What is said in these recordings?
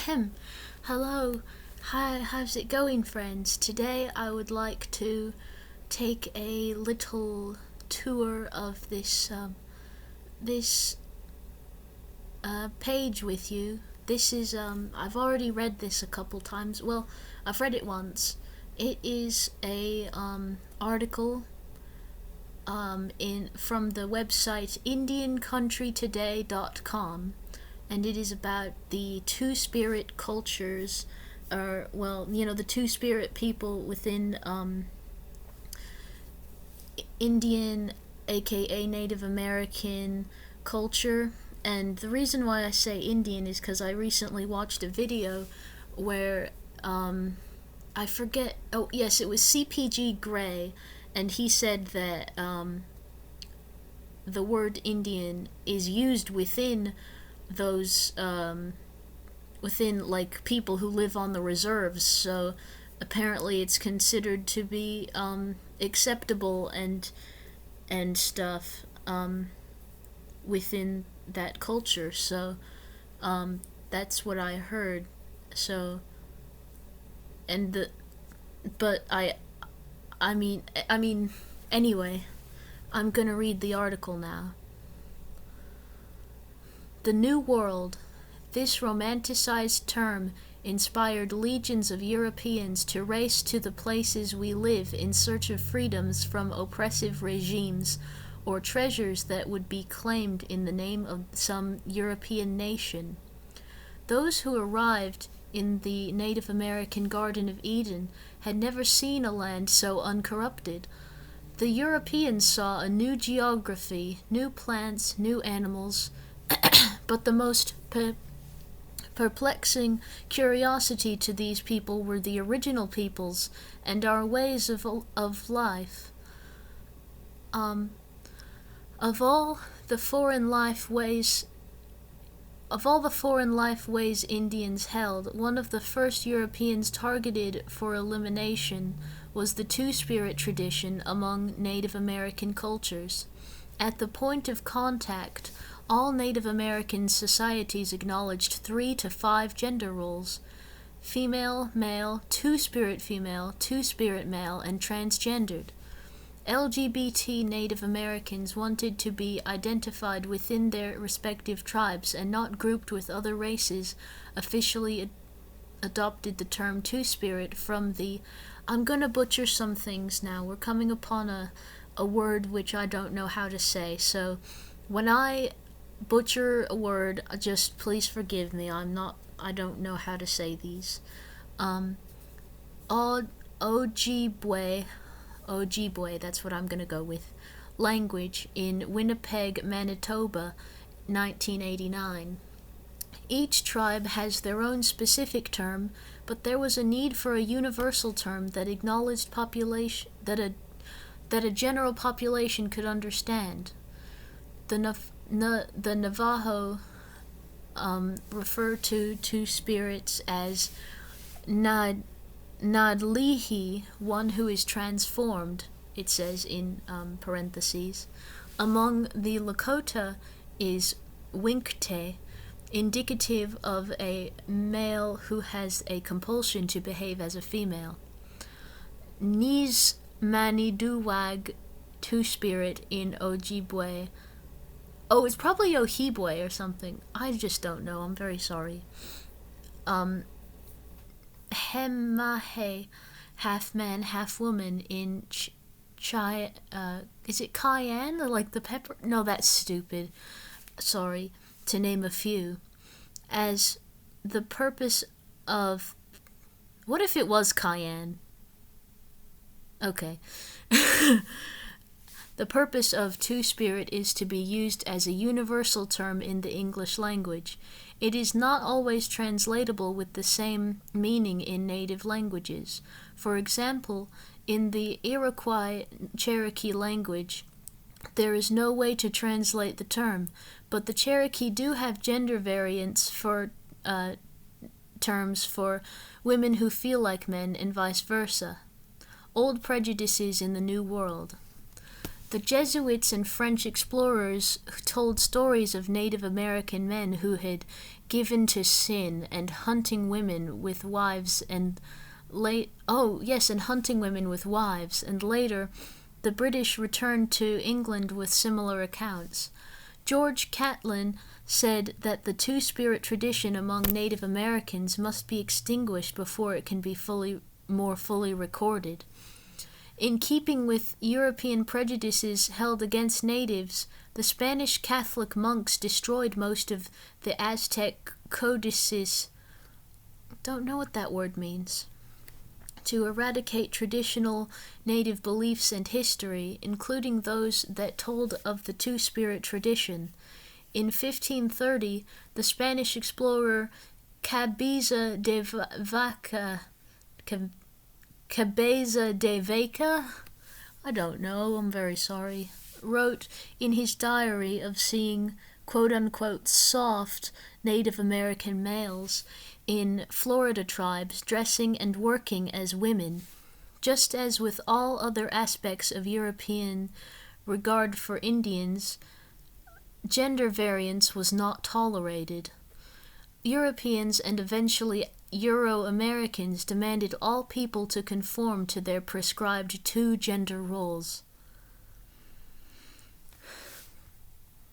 Ahem. Hello. Hi, how's it going, friends? Today I would like to take a little tour of this page with you. This is I've already read this a couple times. Well, I've read it once. It is a article in from the website indiancountrytoday.com, and it is about the two-spirit cultures, or the two-spirit people within Indian, aka Native American culture. And the reason why I say Indian is because I recently watched a video where I forget. Oh yes, it was CPG Gray, and he said that the word Indian is used within those within like people who live on the reserves. So apparently, it's considered to be acceptable and stuff within that culture. So that's what I heard. So and the but I mean anyway, I'm gonna read the article now. The New World. This romanticized term inspired legions of Europeans to race to the places we live in search of freedoms from oppressive regimes, or treasures that would be claimed in the name of some European nation. Those who arrived in the Native American Garden of Eden had never seen a land so uncorrupted. The Europeans saw a new geography, new plants, new animals, but the most perplexing curiosity to these people were the original peoples and our ways of life. Of all the foreign life ways Indians held, one of the first Europeans targeted for elimination was the two-spirit tradition among Native American cultures. At the point of contact, all Native American societies acknowledged 3 to 5 gender roles: female, male, two-spirit female, two-spirit male, and transgendered. LGBT Native Americans wanted to be identified within their respective tribes and not grouped with other races, officially adopted the term two-spirit from the... I'm gonna butcher some things now. We're coming upon a word which I don't know how to say, so when I butcher a word, just please forgive me. I don't know how to say these. Ojibwe, that's what I'm gonna go with. Language in Winnipeg, Manitoba, 1989. Each tribe has their own specific term, but there was a need for a universal term that acknowledged population that a general population could understand. The Navajo refer to two spirits as Nadlihi, one who is transformed, it says in parentheses. Among the Lakota is Winkte, indicative of a male who has a compulsion to behave as a female. Nismaniduwag, two-spirit in Ojibwe. Oh, it's probably Ojibwe or something. I just don't know. I'm very sorry. Hemahe, half man, half woman in is it cayenne, or like the pepper? No, that's stupid. Sorry, to name a few. As the purpose of... What if it was cayenne? Okay. The purpose of two-spirit is to be used as a universal term in the English language. It is not always translatable with the same meaning in native languages. For example, in the Iroquois Cherokee language, there is no way to translate the term, but the Cherokee do have gender variants for terms for women who feel like men and vice versa. Old prejudices in the New World. The Jesuits and French explorers told stories of Native American men who had given to sin and hunting women with wives and hunting women with wives, and later the British returned to England with similar accounts. George Catlin said that the two-spirit tradition among Native Americans must be extinguished before it can be more fully recorded. In keeping with European prejudices held against natives, the Spanish Catholic monks destroyed most of the Aztec codices. Don't know what that word means. To eradicate traditional native beliefs and history, including those that told of the two-spirit tradition. In 1530, the Spanish explorer Cabeza de Vaca, I don't know, I'm very sorry, wrote in his diary of seeing quote-unquote soft Native American males in Florida tribes dressing and working as women. Just as with all other aspects of European regard for Indians, gender variance was not tolerated. Europeans and eventually Euro-Americans demanded all people to conform to their prescribed two-gender roles.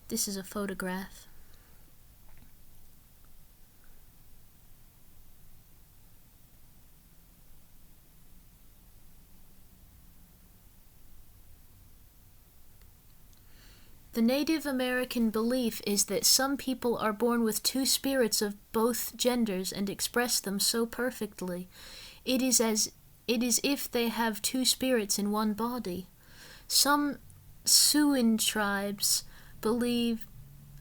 This is a photograph. The Native American belief is that some people are born with two spirits of both genders and express them so perfectly. It is if they have two spirits in one body. Some Siouan tribes believe...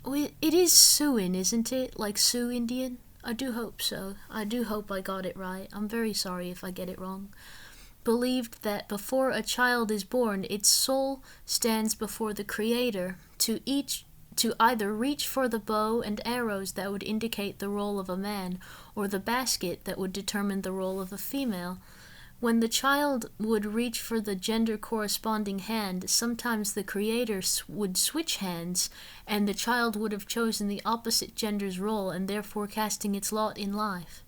It is Siouan, isn't it? Like Sioux Indian? I do hope so. I do hope I got it right. I'm very sorry if I get it wrong. Believed that before a child is born, its soul stands before the Creator to either reach for the bow and arrows that would indicate the role of a man, or the basket that would determine the role of a female. When the child would reach for the gender-corresponding hand, sometimes the Creator would switch hands, and the child would have chosen the opposite gender's role and therefore casting its lot in life.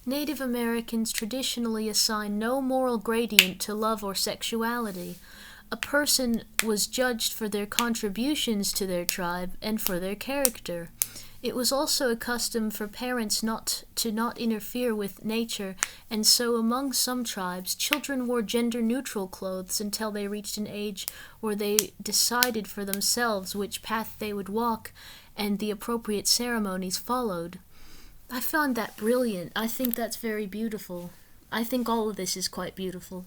Native Americans traditionally assign no moral gradient to love or sexuality. A person was judged for their contributions to their tribe and for their character. It was also a custom for parents not interfere with nature, and so among some tribes, children wore gender-neutral clothes until they reached an age where they decided for themselves which path they would walk, and the appropriate ceremonies followed. I found that brilliant. I think that's very beautiful. I think all of this is quite beautiful.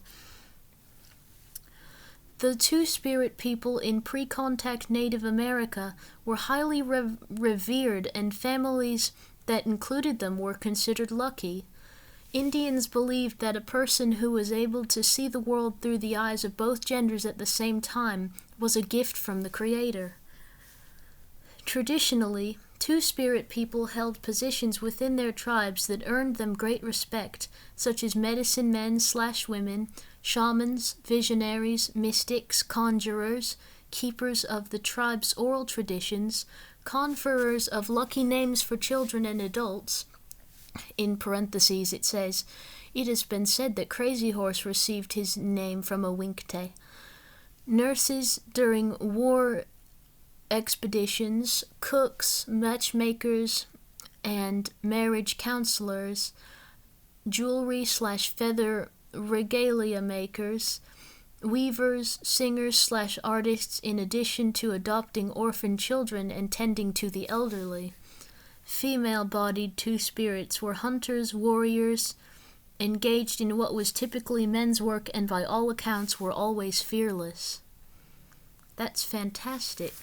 The two-spirit people in pre-contact Native America were highly revered, and families that included them were considered lucky. Indians believed that a person who was able to see the world through the eyes of both genders at the same time was a gift from the Creator. Traditionally, two-spirit people held positions within their tribes that earned them great respect, such as medicine men/women, shamans, visionaries, mystics, conjurers, keepers of the tribe's oral traditions, conferers of lucky names for children and adults. In parentheses it says, "It has been said that Crazy Horse received his name from a winkte." Nurses during war expeditions, cooks, matchmakers, and marriage counselors, jewelry/feather regalia makers, weavers, singers/artists, in addition to adopting orphan children and tending to the elderly. Female-bodied two-spirits were hunters, warriors, engaged in what was typically men's work, and by all accounts were always fearless. That's fantastic.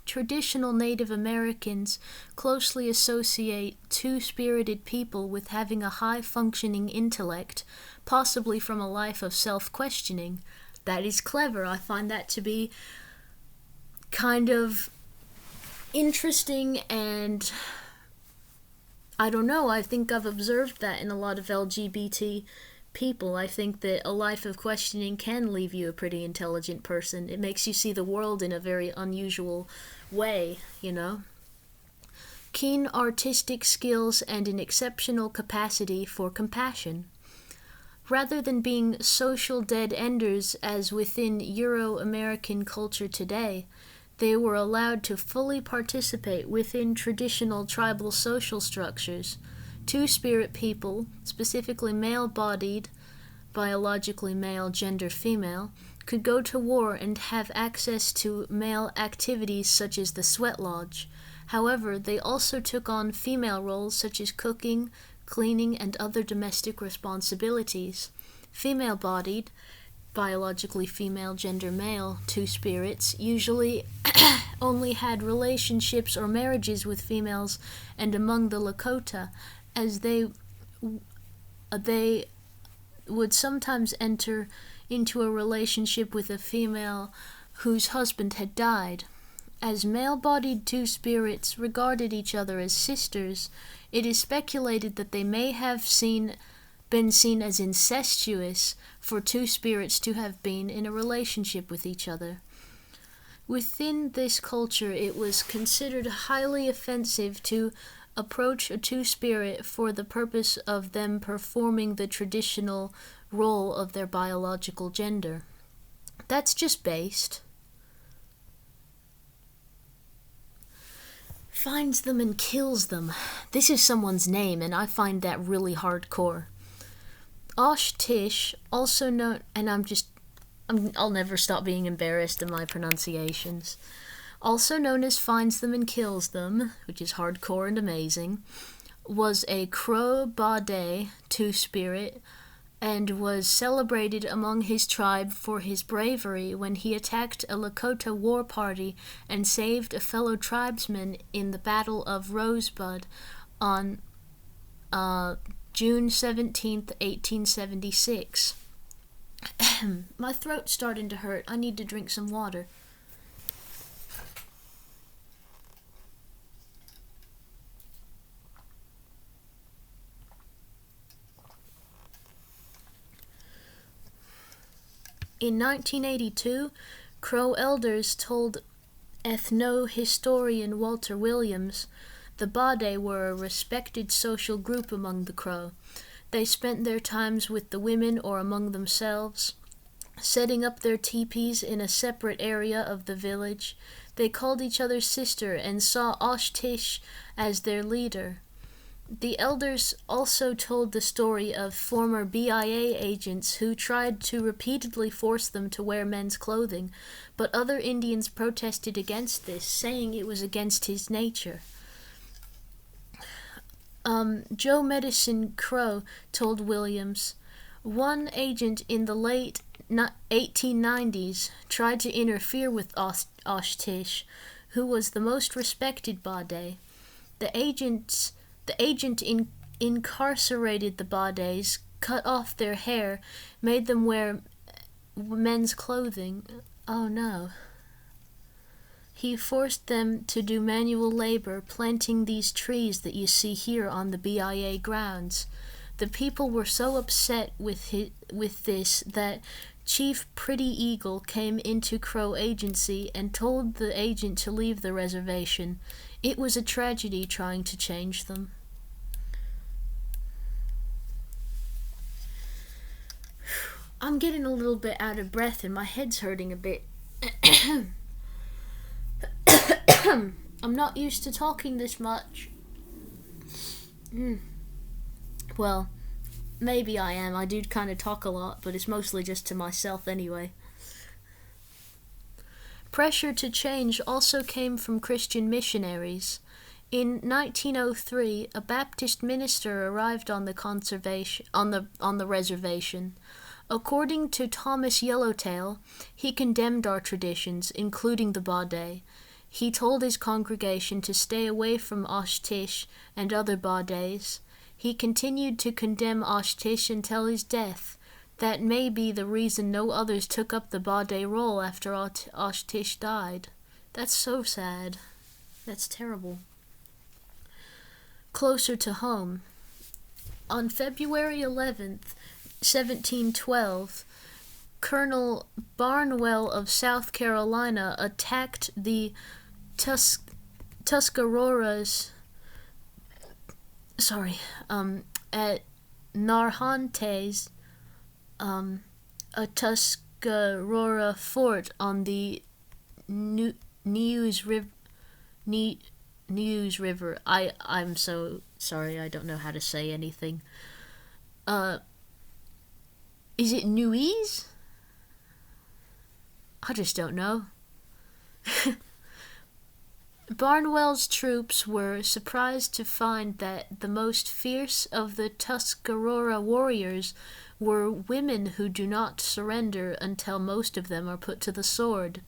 Traditional Native Americans closely associate two-spirited people with having a high-functioning intellect, possibly from a life of self-questioning. That is clever. I find that to be kind of interesting, and I don't know, I think I've observed that in a lot of LGBT people, I think that a life of questioning can leave you a pretty intelligent person. It makes you see the world in a very unusual way, you know? Keen artistic skills and an exceptional capacity for compassion. Rather than being social dead-enders as within Euro-American culture today, they were allowed to fully participate within traditional tribal social structures. Two-spirit people, specifically male-bodied, biologically male, gender female, could go to war and have access to male activities such as the sweat lodge. However, they also took on female roles such as cooking, cleaning, and other domestic responsibilities. Female-bodied, biologically female, gender male, two-spirits usually only had relationships or marriages with females, and among the Lakota, as they would sometimes enter into a relationship with a female whose husband had died. As male-bodied two-spirits regarded each other as sisters, it is speculated that they may have been seen as incestuous for two spirits to have been in a relationship with each other. Within this culture, it was considered highly offensive to approach a two-spirit for the purpose of them performing the traditional role of their biological gender. That's just based. Finds them and kills them. This is someone's name, and I find that really hardcore. Osh-Tish, also known, and I'll never stop being embarrassed in my pronunciations. Also known as finds them and kills them, which is hardcore and amazing, was a Crow Bade two-spirit, and was celebrated among his tribe for his bravery when he attacked a Lakota war party and saved a fellow tribesman in the Battle of Rosebud on June 17th, 1876. My throat's starting to hurt. I need to drink some water. In 1982, Crow elders told ethno-historian Walter Williams the Bade were a respected social group among the Crow. They spent their times with the women or among themselves, setting up their teepees in a separate area of the village. They called each other sister and saw Osh-Tish as their leader. The elders also told the story of former BIA agents who tried to repeatedly force them to wear men's clothing, but other Indians protested against this, saying it was against his nature. Joe Medicine Crow told Williams, one agent in the late 1890s tried to interfere with Osh-Tish, who was the most respected Bade. The agent incarcerated the Bades, cut off their hair, made them wear men's clothing. Oh no. He forced them to do manual labor, planting these trees that you see here on the BIA grounds. The people were so upset with this that Chief Pretty Eagle came into Crow Agency and told the agent to leave the reservation. It was a tragedy trying to change them. I'm getting a little bit out of breath and my head's hurting a bit. I'm not used to talking this much. Well, maybe I am. I do kind of talk a lot, but it's mostly just to myself anyway. Pressure to change also came from Christian missionaries. In 1903, a Baptist minister arrived on the reservation. According to Thomas Yellowtail, he condemned our traditions, including the Bade. He told his congregation to stay away from Osh-Tish and other Bades. He continued to condemn Osh-Tish until his death. That may be the reason no others took up the Bade role after Osh-Tish died. That's so sad. That's terrible. Closer to home. On February 11th, 1712, Colonel Barnwell of South Carolina attacked the Tuscaroras at Narhantes, a Tuscarora fort on the Neuse River. I'm so sorry, I don't know how to say anything. Is it Nuise? I just don't know. Barnwell's troops were surprised to find that the most fierce of the Tuscarora warriors were women who do not surrender until most of them are put to the sword.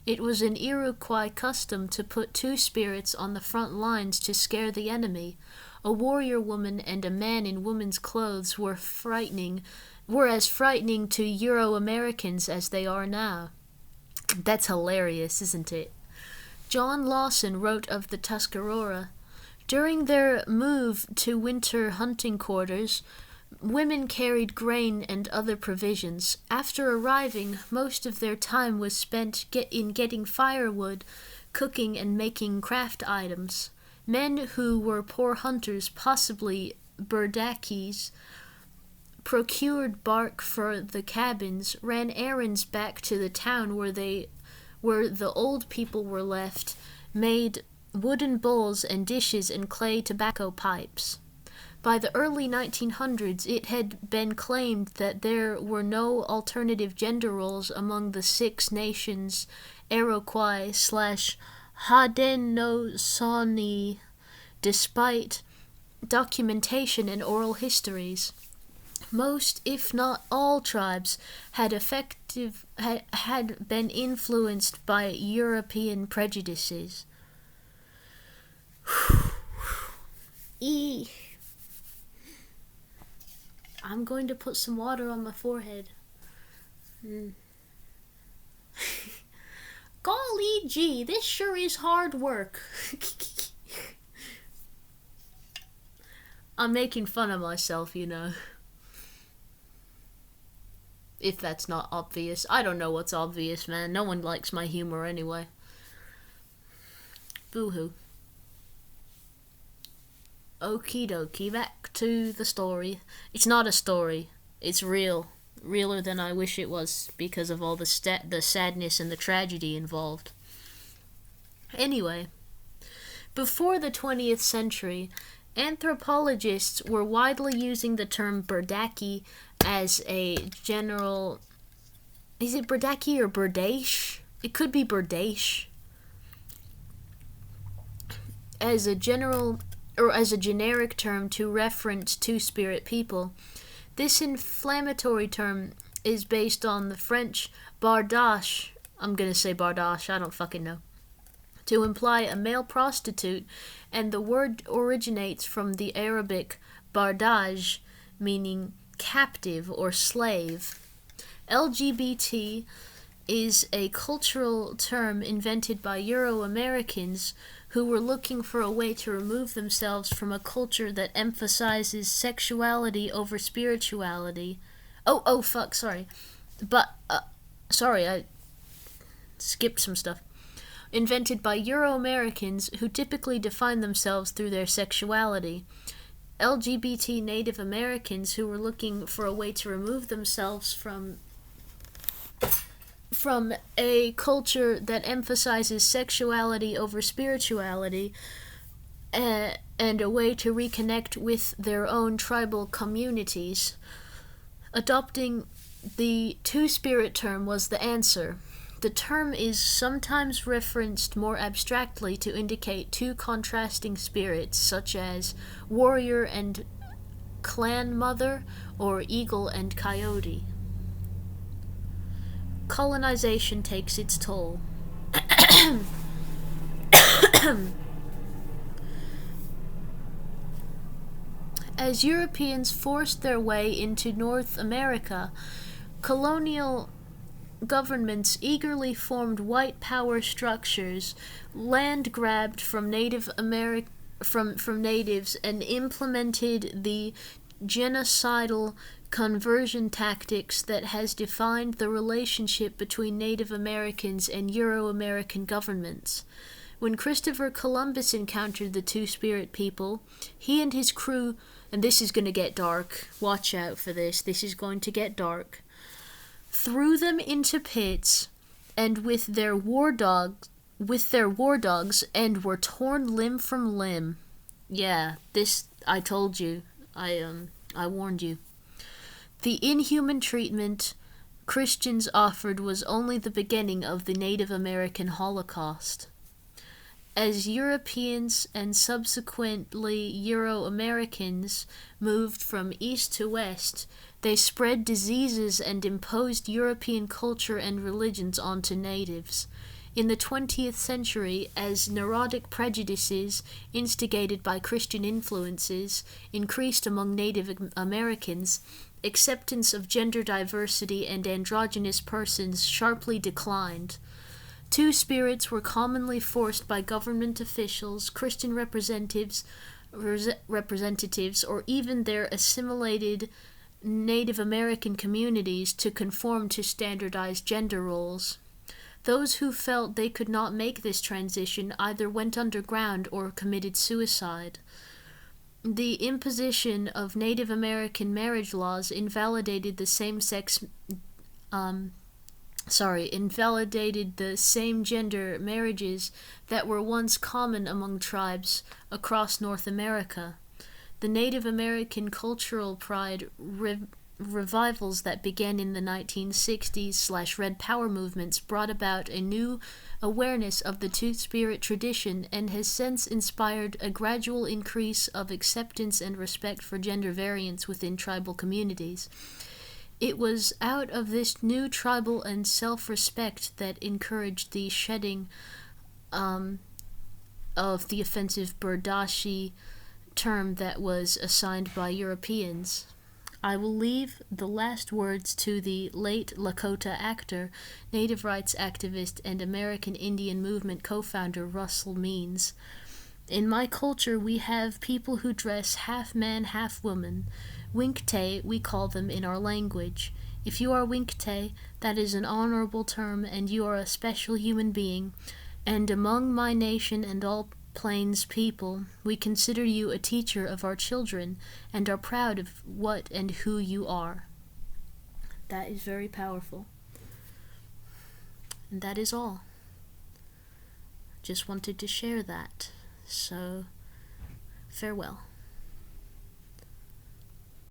It was an Iroquois custom to put two spirits on the front lines to scare the enemy. A warrior woman and a man in woman's clothes were as frightening to Euro-Americans as they are now. That's hilarious, isn't it? John Lawson wrote of the Tuscarora. During their move to winter hunting quarters, women carried grain and other provisions. After arriving, most of their time was spent in getting firewood, cooking, and making craft items. Men who were poor hunters, possibly Burdakis, procured bark for the cabins, ran errands back to the town where the old people were left, made wooden bowls and dishes and clay tobacco pipes. By the early 1900s, it had been claimed that there were no alternative gender roles among the Six Nations Iroquois/Haudenosaunee, despite documentation and oral histories. Most, if not all, tribes had been influenced by European prejudices. I'm going to put some water on my forehead. Golly gee, this sure is hard work. I'm making fun of myself, you know. If that's not obvious. I don't know what's obvious, man. No one likes my humor anyway. Boo-hoo. Okie dokie, back to the story. It's not a story. It's real. Realer than I wish it was because of all the sadness and the tragedy involved. Anyway, before the 20th century, anthropologists were widely using the term Burdaki as a general... Is it Burdaki or Burdash? It could be Burdash. As a general... or as a generic term to reference two-spirit people. This inflammatory term is based on the French bardache, I'm gonna say bardache, I don't fucking know, to imply a male prostitute, and the word originates from the Arabic bardaj, meaning captive or slave. LGBT is a cultural term invented by Euro-Americans who were looking for a way to remove themselves from a culture that emphasizes sexuality over spirituality. I skipped some stuff. Invented by Euro-Americans who typically define themselves through their sexuality. LGBT Native Americans who were looking for a way to remove themselves from a culture that emphasizes sexuality over spirituality, and a way to reconnect with their own tribal communities. Adopting the two-spirit term was the answer. The term is sometimes referenced more abstractly to indicate two contrasting spirits, such as warrior and clan mother, or eagle and coyote. Colonization takes its toll. As Europeans forced their way into North America, colonial governments eagerly formed white power structures, land grabbed from natives, and implemented the genocidal conversion tactics that has defined the relationship between Native Americans and Euro-American governments. When Christopher Columbus encountered the Two-Spirit people, he and his crew, and this is going to get dark, watch out for this is going to get dark, threw them into pits, and with their war dogs, and were torn limb from limb. Yeah, this, I told you, I warned you. The inhuman treatment Christians offered was only the beginning of the Native American Holocaust. As Europeans and subsequently Euro-Americans moved from east to west, they spread diseases and imposed European culture and religions onto natives. In the 20th century, as neurotic prejudices, instigated by Christian influences, increased among Native Americans, acceptance of gender diversity and androgynous persons sharply declined. Two-spirits were commonly forced by government officials, Christian representatives, or even their assimilated Native American communities to conform to standardized gender roles. Those who felt they could not make this transition either went underground or committed suicide. The imposition of Native American marriage laws invalidated the same-gender marriages that were once common among tribes across North America. The Native American cultural pride revivals that began in the 1960s/Red Power movements brought about a new awareness of the Two-Spirit tradition and has since inspired a gradual increase of acceptance and respect for gender variance within tribal communities. It was out of this new tribal and self-respect that encouraged the shedding of the offensive Berdashi term that was assigned by Europeans. I will leave the last words to the late Lakota actor, native rights activist, and American Indian Movement co-founder Russell Means. In my culture, we have people who dress half man, half woman. Winkte, we call them in our language. If you are Winkte, that is an honorable term, and you are a special human being. And among my nation and all Plains people, we consider you a teacher of our children, and are proud of what and who you are. That is very powerful. And that is all. Just wanted to share that. So, farewell.